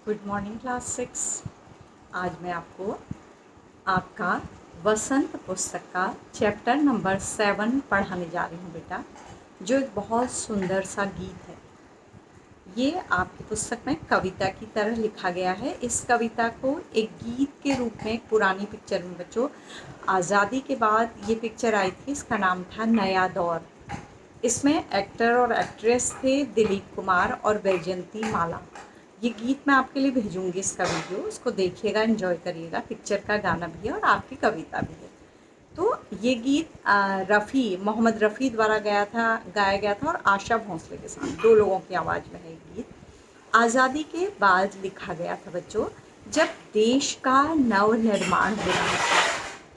Good morning class 6। आज मैं आपको आपका वसंत पुस्तक का चैप्टर नंबर 7 पढ़ाने जा रही हूँ बेटा, जो एक बहुत सुंदर सा गीत है। ये आपकी पुस्तक में कविता की तरह लिखा गया है। इस कविता को एक गीत के रूप में एक पुरानी पिक्चर में बच्चों, आज़ादी के बाद ये पिक्चर आई थी। इसका नाम था नया दौर। इसमें एक्टर और एक्ट्रेस थे दिलीप कुमार और वैजयंती माला। ये गीत मैं आपके लिए भेजूंगी, इसका वीडियो, उसको देखिएगा, एंजॉय करिएगा। पिक्चर का गाना भी है और आपकी कविता भी है। तो ये गीत मोहम्मद रफ़ी द्वारा गाया गया था और आशा भोसले के साथ, दो लोगों की आवाज़ में है ये गीत। आज़ादी के बाद लिखा गया था बच्चों, जब देश का नवनिर्माण हो रहा था।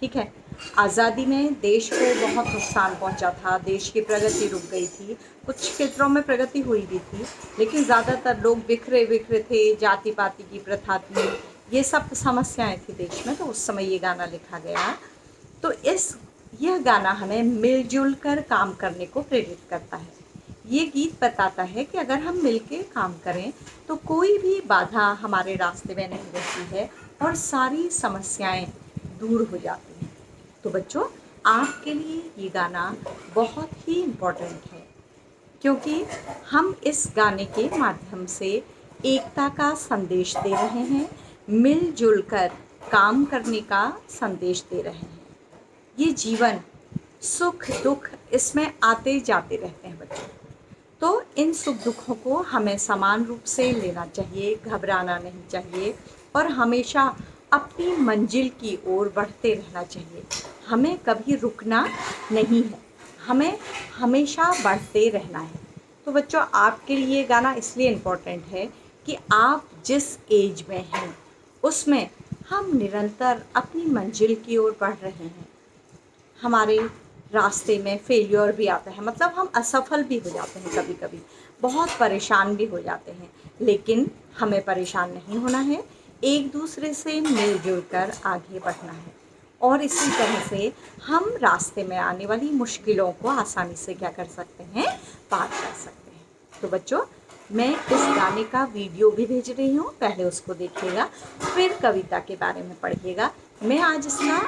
ठीक है, आज़ादी में देश को बहुत नुकसान पहुंचा था, देश की प्रगति रुक गई थी। कुछ क्षेत्रों में प्रगति हुई भी थी, लेकिन ज़्यादातर लोग बिखरे बिखरे थे, जाति पाति की प्रथा थी, ये सब समस्याएं थी देश में। तो उस समय ये गाना लिखा गया। तो यह गाना हमें मिलजुल कर काम करने को प्रेरित करता है। ये गीत बताता है कि अगर हम मिलकर काम करें तो कोई भी बाधा हमारे रास्ते में नहीं रहती है और सारी समस्याएं दूर हो जाती हैं। तो बच्चों, आपके लिए ये गाना बहुत ही इम्पोर्टेंट है, क्योंकि हम इस गाने के माध्यम से एकता का संदेश दे रहे हैं, मिलजुल कर काम करने का संदेश दे रहे हैं। ये जीवन सुख दुख इसमें आते जाते रहते हैं बच्चों। तो इन सुख दुखों को हमें समान रूप से लेना चाहिए, घबराना नहीं चाहिए और हमेशा अपनी मंजिल की ओर बढ़ते रहना चाहिए। हमें कभी रुकना नहीं है, हमें हमेशा बढ़ते रहना है। तो बच्चों, आपके लिए गाना इसलिए इम्पोर्टेंट है कि आप जिस एज में हैं उसमें हम निरंतर अपनी मंजिल की ओर बढ़ रहे हैं। हमारे रास्ते में फेलियर भी आता है, मतलब हम असफल भी हो जाते हैं, कभी कभी बहुत परेशान भी हो जाते हैं, लेकिन हमें परेशान नहीं होना है। एक दूसरे से मिलजुल कर आगे बढ़ना है और इसी तरह से हम रास्ते में आने वाली मुश्किलों को आसानी से क्या कर सकते हैं, पार कर सकते हैं। तो बच्चों, मैं इस गाने का वीडियो भी भेज रही हूँ, पहले उसको देखिएगा, फिर कविता के बारे में पढ़िएगा। मैं आज इसका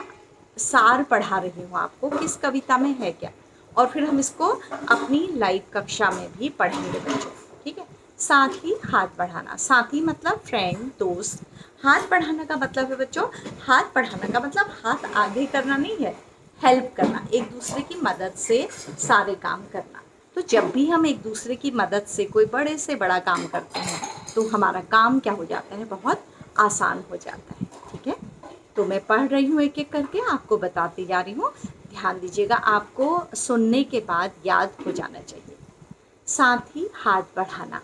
सार पढ़ा रही हूँ आपको, किस कविता में है क्या, और फिर हम इसको अपनी लाइव कक्षा में भी पढ़ेंगे बच्चों। ठीक है, साथ ही हाथ बढ़ाना, साथ ही मतलब फ्रेंड, दोस्त। हाथ बढ़ाना का मतलब है बच्चों, हाथ बढ़ाना का मतलब हाथ आगे करना नहीं है, हेल्प करना, एक दूसरे की मदद से सारे काम करना। तो जब भी हम एक दूसरे की मदद से कोई बड़े से बड़ा काम करते हैं तो हमारा काम क्या हो जाता है, बहुत आसान हो जाता है। ठीक है, तो मैं पढ़ रही हूँ, एक एक करके आपको बताती जा रही हूँ। ध्यान दीजिएगा, आपको सुनने के बाद याद हो जाना चाहिए। साथ ही हाथ बढ़ाना,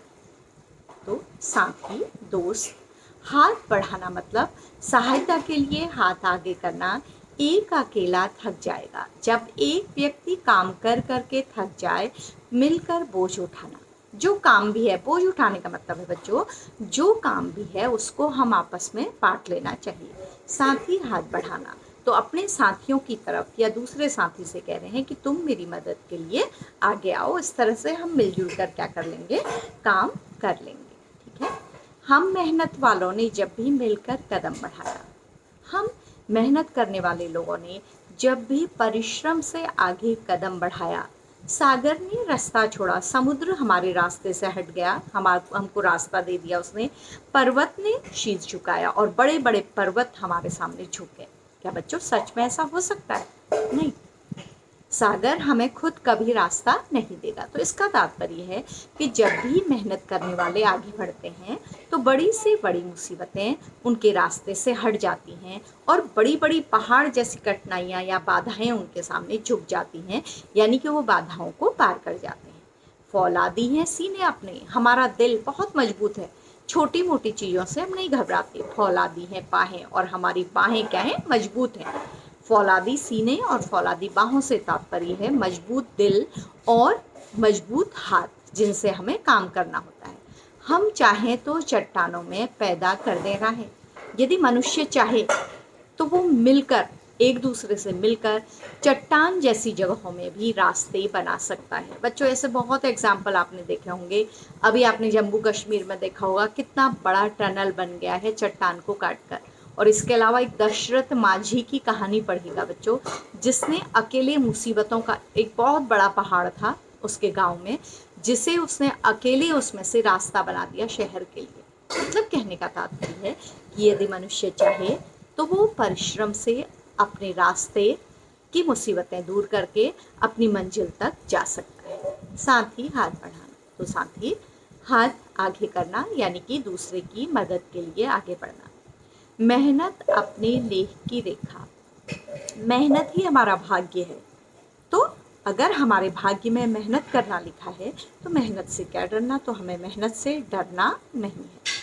तो साथी, दोस्त। हाथ बढ़ाना मतलब सहायता के लिए हाथ आगे करना। एक अकेला थक जाएगा, जब एक व्यक्ति काम कर करके थक जाए, मिलकर बोझ उठाना। जो काम भी है, बोझ उठाने का मतलब है बच्चों, जो काम भी है उसको हम आपस में बांट लेना चाहिए। साथ ही हाथ बढ़ाना, तो अपने साथियों की तरफ या दूसरे साथी से कह रहे हैं कि तुम मेरी मदद के लिए आगे आओ। इस तरह से हम मिलजुल कर क्या कर लेंगे, काम कर लेंगे। ठीक है, हम मेहनत वालों ने जब भी मिलकर कदम बढ़ाया, हम मेहनत करने वाले लोगों ने जब भी परिश्रम से आगे कदम बढ़ाया, सागर ने रास्ता छोड़ा, समुद्र हमारे रास्ते से हट गया, हमको रास्ता दे दिया उसने। पर्वत ने शीश झुकाया और बड़े बड़े पर्वत हमारे सामने झुक गए। क्या बच्चों, सच में ऐसा हो सकता है? नहीं, सागर हमें खुद कभी रास्ता नहीं देगा। तो इसका तात्पर्य है कि जब भी मेहनत करने वाले आगे बढ़ते हैं तो बड़ी से बड़ी मुसीबतें उनके रास्ते से हट जाती हैं और बड़ी बड़ी पहाड़ जैसी कठिनाइयाँ या बाधाएं उनके सामने झुक जाती हैं, यानी कि वो बाधाओं को पार कर जाते हैं। फौलादी हैं सीने अपने, हमारा दिल बहुत मजबूत है, छोटी मोटी चीज़ों से हम नहीं घबराते। फौलादी हैं बाहें, और हमारी बाहें क्या हैं, मजबूत हैं। फौलादी सीने और फौलादी बाहों से तात्पर्य है मजबूत दिल और मजबूत हाथ, जिनसे हमें काम करना होता है। हम चाहें तो चट्टानों में पैदा कर देना है, यदि मनुष्य चाहे तो वो मिलकर एक दूसरे से मिलकर चट्टान जैसी जगहों में भी रास्ते बना सकता है। बच्चों ऐसे बहुत एग्जाम्पल आपने देखे होंगे। अभी आपने जम्मू कश्मीर में देखा होगा कितना बड़ा टनल बन गया है चट्टान को काट कर। और इसके अलावा एक दशरथ माझी की कहानी पढ़िएगा बच्चों, जिसने अकेले मुसीबतों का एक बहुत बड़ा पहाड़ था उसके गांव में, जिसे उसने अकेले उसमें से रास्ता बना दिया शहर के लिए। मतलब कहने का तात्पर्य है कि यदि मनुष्य चाहे तो वो परिश्रम से अपने रास्ते की मुसीबतें दूर करके अपनी मंजिल तक जा सकता है। साथ ही हाथ बढ़ाना, तो साथ ही हाथ आगे करना यानी कि दूसरे की मदद के लिए आगे बढ़ना। मेहनत अपने लेख की रेखा, मेहनत ही हमारा भाग्य है। तो अगर हमारे भाग्य में मेहनत करना लिखा है तो मेहनत से क्या डरना, तो हमें मेहनत से डरना नहीं है।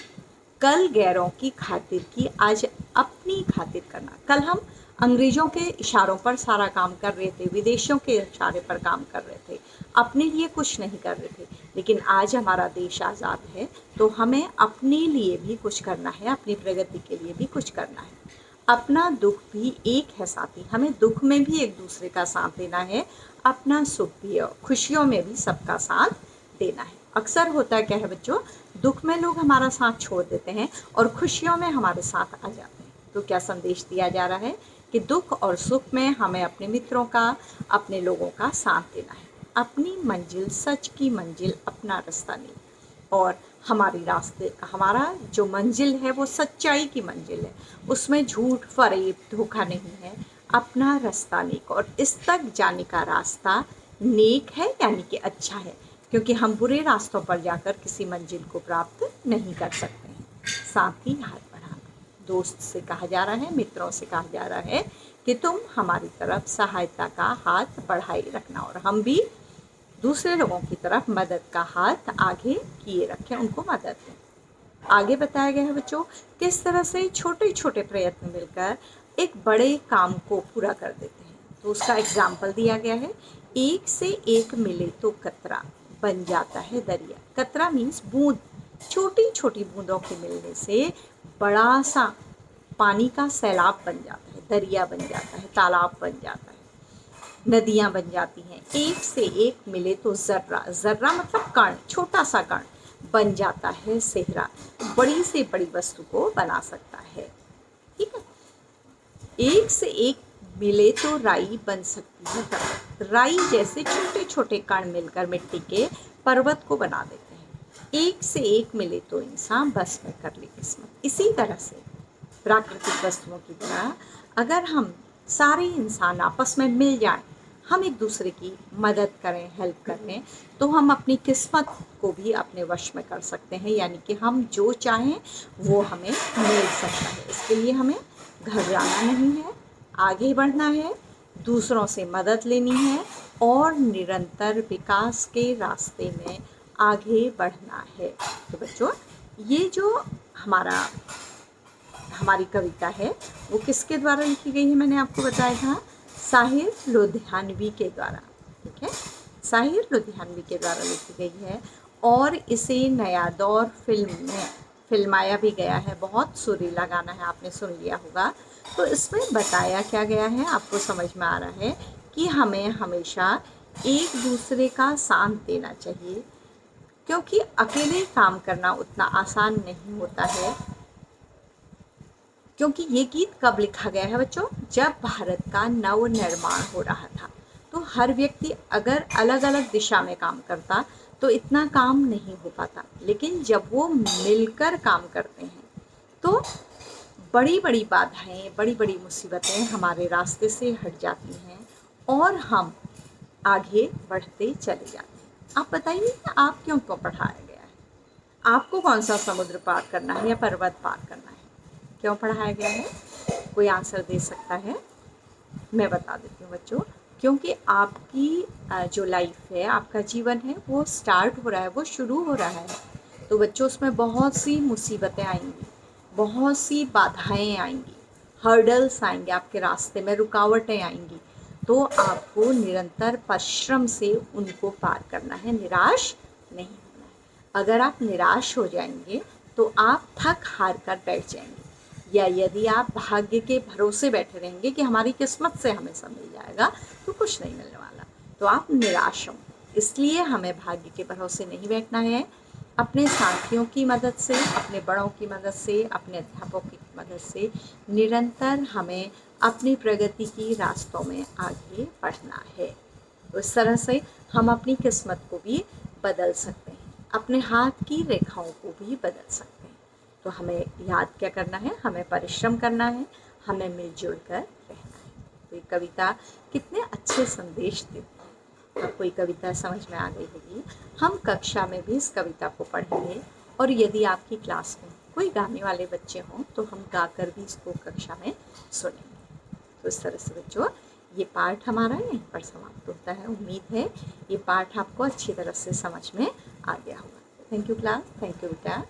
कल गैरों की खातिर की, आज अपनी खातिर करना। कल हम अंग्रेज़ों के इशारों पर सारा काम कर रहे थे, विदेशों के इशारे पर काम कर रहे थे, अपने लिए कुछ नहीं कर रहे थे। लेकिन आज हमारा देश आज़ाद है तो हमें अपने लिए भी कुछ करना है, अपनी प्रगति के लिए भी कुछ करना है। अपना दुख भी एक है साथी, हमें दुख में भी एक दूसरे का साथ देना है, अपना सुख भी और खुशियों में भी सबका साथ देना है। अक्सर होता है क्या है बच्चों, दुख में लोग हमारा साथ छोड़ देते हैं और खुशियों में हमारे साथ आ जाते हैं। तो क्या संदेश दिया जा रहा है कि दुख और सुख में हमें अपने मित्रों का, अपने लोगों का साथ देना है। अपनी मंजिल, सच की मंजिल, अपना रास्ता नहीं। और हमारी रास्ते, हमारा जो मंजिल है वो सच्चाई की मंजिल है, उसमें झूठ, फरेब, धोखा नहीं है। अपना रास्ता नेक, और इस तक जाने का रास्ता नेक है यानी कि अच्छा है, क्योंकि हम बुरे रास्तों पर जाकर किसी मंजिल को प्राप्त नहीं कर सकते हैं। साथ ही हाथ बढ़ाना, दोस्त से कहा जा रहा है, मित्रों से कहा जा रहा है कि तुम हमारी तरफ सहायता का हाथ बढ़ाए रखना, और हम भी दूसरे लोगों की तरफ मदद का हाथ आगे किए रखें, उनको मदद दें। आगे बताया गया है बच्चों किस तरह से छोटे छोटे प्रयत्न मिलकर एक बड़े काम को पूरा कर देते हैं। तो उसका एग्जाम्पल दिया गया है, एक से एक मिले तो कतरा बन जाता है दरिया। कतरा मीन्स बूंद, छोटी छोटी बूंदों के मिलने से बड़ा सा पानी का सैलाब बन जाता है, दरिया बन जाता है, तालाब बन जाता है, नदियाँ बन जाती हैं। एक से एक मिले तो ज़र्रा, ज़र्रा मतलब कण, छोटा सा कण बन जाता है सेहरा, बड़ी से बड़ी वस्तु को बना सकता है। ठीक है, एक से एक मिले तो राई बन सकती है पर्वत। राई जैसे छोटे छोटे कण मिलकर मिट्टी के पर्वत को बना देते हैं। एक से एक मिले तो इंसान बस में कर ले किस्मत। इसी तरह से प्राकृतिक वस्तुओं की तरह अगर हम सारे इंसान आपस में मिल जाएं, हम एक दूसरे की मदद करें, हेल्प करें, तो हम अपनी किस्मत को भी अपने वश में कर सकते हैं, यानी कि हम जो चाहें वो हमें मिल सकता है। इसके लिए हमें घबराना नहीं है, आगे बढ़ना है, दूसरों से मदद लेनी है और निरंतर विकास के रास्ते में आगे बढ़ना है। तो बच्चों ये जो हमारी कविता है वो किसके द्वारा लिखी गई है, मैंने आपको बताया था साहिर लुधियानवी के द्वारा। ठीक है, साहिर लुधियानवी के द्वारा लिखी गई है और इसे नया दौर फिल्म में फिल्माया भी गया है। बहुत सुरीला गाना है, आपने सुन लिया होगा। तो इसमें बताया क्या गया है, आपको समझ में आ रहा है कि हमें हमेशा एक दूसरे का साथ देना चाहिए, क्योंकि अकेले काम करना उतना आसान नहीं होता है। क्योंकि ये गीत कब लिखा गया है बच्चों, जब भारत का नव निर्माण हो रहा था। तो हर व्यक्ति अगर अलग अलग दिशा में काम करता तो इतना काम नहीं हो पाता, लेकिन जब वो मिलकर काम करते हैं तो बड़ी बड़ी बाधाएं, बड़ी बड़ी मुसीबतें हमारे रास्ते से हट जाती हैं और हम आगे बढ़ते चले जाते हैं। आप बताइए कि आप क्यों क्यों पढ़ाया गया है, आपको कौन सा समुद्र पार करना है या पर्वत पार करना है, क्यों पढ़ाया गया है? कोई आंसर दे सकता है? मैं बता देती हूँ बच्चों, क्योंकि आपकी जो लाइफ है, आपका जीवन है, वो स्टार्ट हो रहा है, वो शुरू हो रहा है। तो बच्चों उसमें बहुत सी मुसीबतें आएंगी, बहुत सी बाधाएं आएंगी, हर्डल्स आएंगे, आपके रास्ते में रुकावटें आएंगी। तो आपको निरंतर परिश्रम से उनको पार करना है, निराश नहीं होना है। अगर आप निराश हो जाएंगे तो आप थक हार कर बैठ जाएंगे। या यदि आप भाग्य के भरोसे बैठे रहेंगे कि हमारी किस्मत से हमेशा मिल जाएगा, तो कुछ नहीं मिलने वाला, तो आप निराश हों। इसलिए हमें भाग्य के भरोसे नहीं बैठना है। अपने साथियों की मदद से, अपने बड़ों की मदद से, अपने अध्यापकों की मदद से निरंतर हमें अपनी प्रगति की रास्तों में आगे बढ़ना है। तो इस तरह से हम अपनी किस्मत को भी बदल सकते हैं, अपने हाथ की रेखाओं को भी बदल सकते हैं। तो हमें याद क्या करना है, हमें परिश्रम करना है, हमें मिलजुल कर रहना है। तो ये कविता कितने अच्छे संदेश देती है। आपको ये कविता समझ में आ गई होगी। हम कक्षा में भी इस कविता को पढ़ेंगे, और यदि आपकी क्लास में कोई गाने वाले बच्चे हों तो हम गाकर भी इसको कक्षा में सुनेंगे। तो इस तरह से बच्चों, ये पाठ हमारा यहीं पर समाप्त होता है। उम्मीद है ये पाठ आपको अच्छी तरह से समझ में आ गया होगा। Thank you class, thank you बेटा।